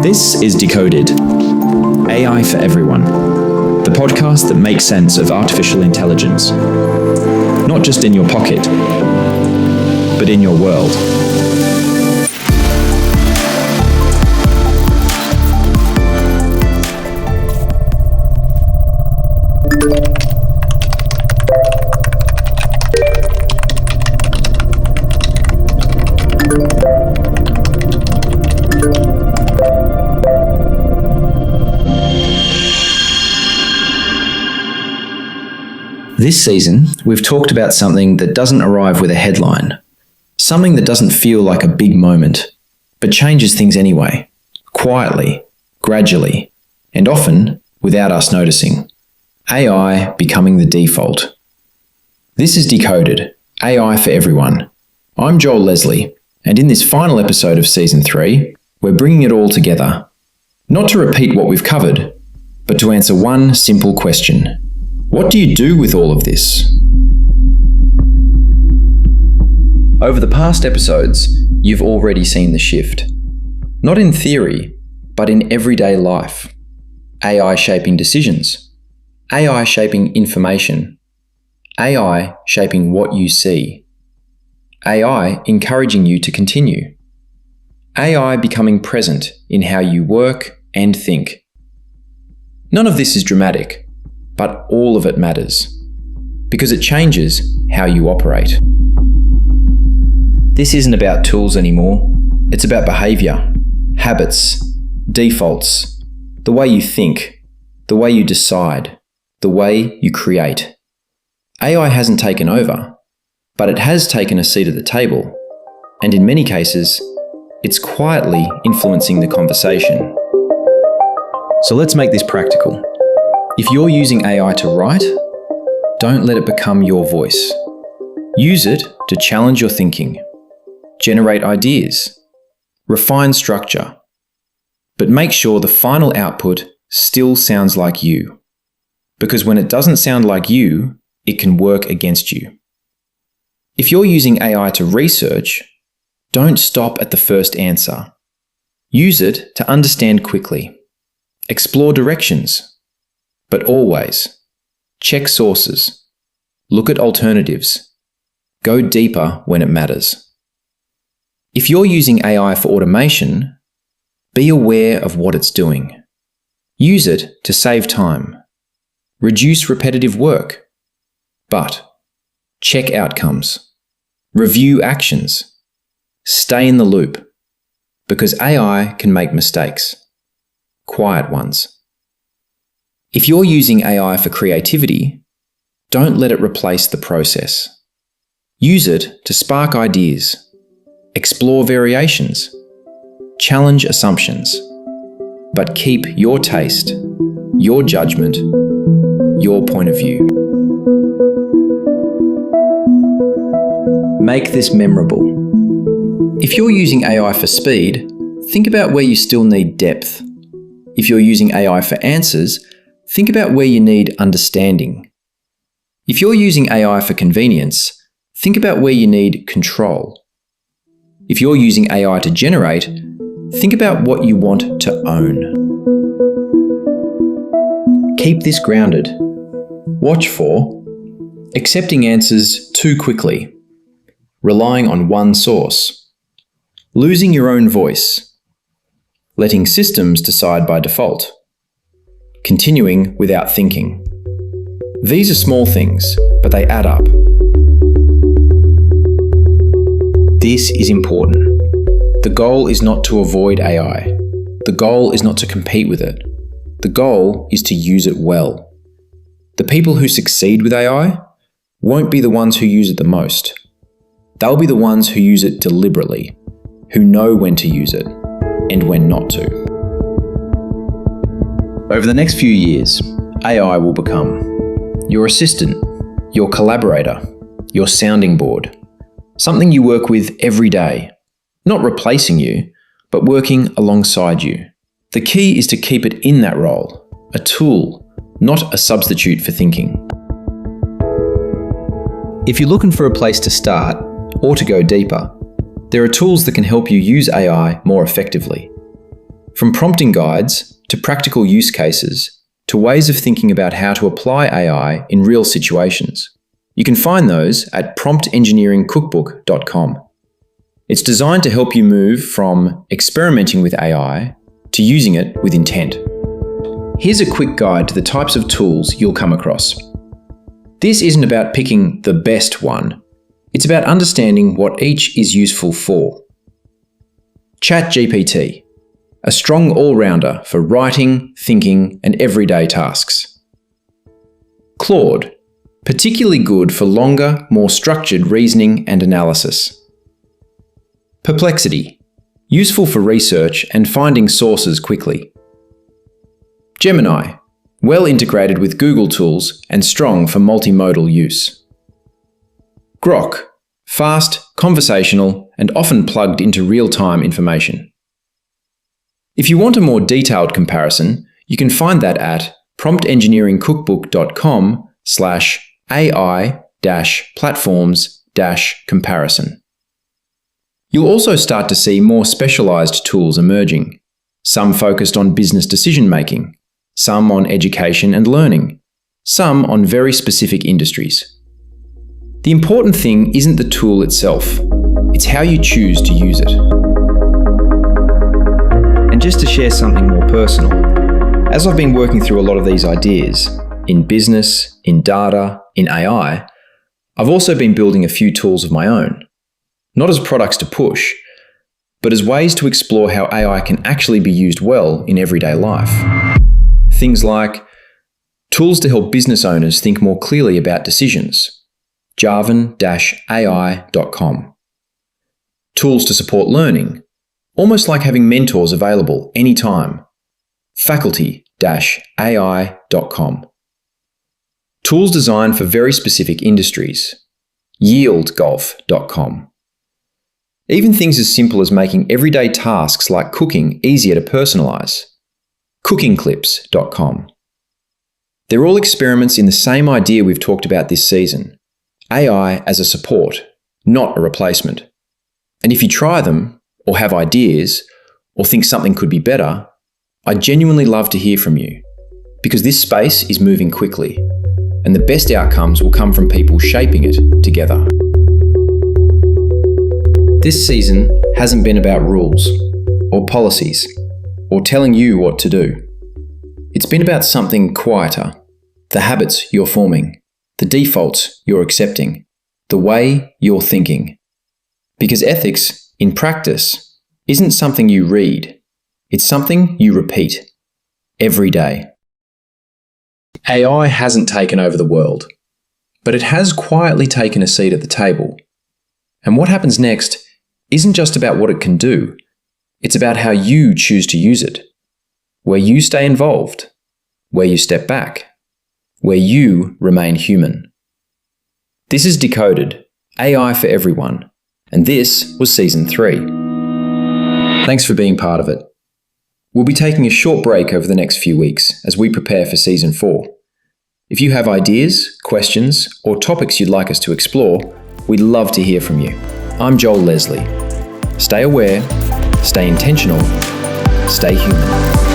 This is Decoded, AI for Everyone, the podcast that makes sense of artificial intelligence, not just in your pocket, but in your world. This season, we've talked about something that doesn't arrive with a headline, something that doesn't feel like a big moment, but changes things anyway, quietly, gradually, and often without us noticing. AI becoming the default. This is Decoded, AI for Everyone. I'm Joel Leslie, and in this final episode of Season 3, we're bringing it all together. Not to repeat what we've covered, but to answer one simple question. What do you do with all of this? Over the past episodes, you've already seen the shift. Not in theory, but in everyday life. AI shaping decisions. AI shaping information. AI shaping what you see. AI encouraging you to continue. AI becoming present in how you work and think. None of this is dramatic. But all of it matters, because it changes how you operate. This isn't about tools anymore, it's about behaviour, habits, defaults, the way you think, the way you decide, the way you create. AI hasn't taken over, but it has taken a seat at the table, and in many cases, it's quietly influencing the conversation. So let's make this practical. If you're using AI to write, don't let it become your voice. Use it to challenge your thinking, generate ideas, refine structure, but make sure the final output still sounds like you. Because when it doesn't sound like you, it can work against you. If you're using AI to research, don't stop at the first answer. Use it to understand quickly, explore directions, but always, check sources, look at alternatives, go deeper when it matters. If you're using AI for automation, be aware of what it's doing. Use it to save time, reduce repetitive work, but check outcomes, review actions, stay in the loop, because AI can make mistakes, quiet ones. If you're using AI for creativity, don't let it replace the process. Use it to spark ideas, explore variations, challenge assumptions, but keep your taste, your judgement, your point of view. Make this memorable. If you're using AI for speed, think about where you still need depth. If you're using AI for answers, think about where you need understanding. If you're using AI for convenience, think about where you need control. If you're using AI to generate, think about what you want to own. Keep this grounded. Watch for accepting answers too quickly, relying on one source, losing your own voice, letting systems decide by default, continuing without thinking. These are small things, but they add up. This is important. The goal is not to avoid AI. The goal is not to compete with it. The goal is to use it well. The people who succeed with AI won't be the ones who use it the most. They'll be the ones who use it deliberately, who know when to use it and when not to. Over the next few years, AI will become your assistant, your collaborator, your sounding board, something you work with every day, not replacing you, but working alongside you. The key is to keep it in that role, a tool, not a substitute for thinking. If you're looking for a place to start or to go deeper, there are tools that can help you use AI more effectively. From prompting guides to practical use cases to ways of thinking about how to apply AI in real situations. You can find those at promptengineeringcookbook.com. It's designed to help you move from experimenting with AI to using it with intent. Here's a quick guide to the types of tools you'll come across. This isn't about picking the best one. It's about understanding what each is useful for. ChatGPT, a strong all-rounder for writing, thinking, and everyday tasks. Claude, particularly good for longer, more structured reasoning and analysis. Perplexity, useful for research and finding sources quickly. Gemini, well integrated with Google tools and strong for multimodal use. Grok, fast, conversational, and often plugged into real-time information. If you want a more detailed comparison, you can find that at promptengineeringcookbook.com/AI-platforms-comparison. You'll also start to see more specialized tools emerging, some focused on business decision-making, some on education and learning, some on very specific industries. The important thing isn't the tool itself, it's how you choose to use it. And just to share something more personal, as I've been working through a lot of these ideas, in business, in data, in AI, I've also been building a few tools of my own. Not as products to push, but as ways to explore how AI can actually be used well in everyday life. Things like tools to help business owners think more clearly about decisions, jarvan-ai.com. Tools to support learning, almost like having mentors available anytime, faculty-ai.com. Tools designed for very specific industries, yieldgolf.com. Even things as simple as making everyday tasks like cooking easier to personalize, cookingclips.com. They're all experiments in the same idea we've talked about this season, AI as a support, not a replacement. And if you try them, or have ideas, or think something could be better, I genuinely love to hear from you, because this space is moving quickly, and the best outcomes will come from people shaping it together. This season hasn't been about rules, or policies, or telling you what to do. It's been about something quieter, the habits you're forming, the defaults you're accepting, the way you're thinking. Because ethics, in practice, isn't something you read, it's something you repeat, every day. AI hasn't taken over the world, but it has quietly taken a seat at the table. And what happens next isn't just about what it can do, it's about how you choose to use it, where you stay involved, where you step back, where you remain human. This is Decoded, AI for everyone, and this was Season 3. Thanks for being part of it. We'll be taking a short break over the next few weeks as we prepare for Season 4. If you have ideas, questions, or topics you'd like us to explore, we'd love to hear from you. I'm Joel Leslie. Stay aware, stay intentional, stay human.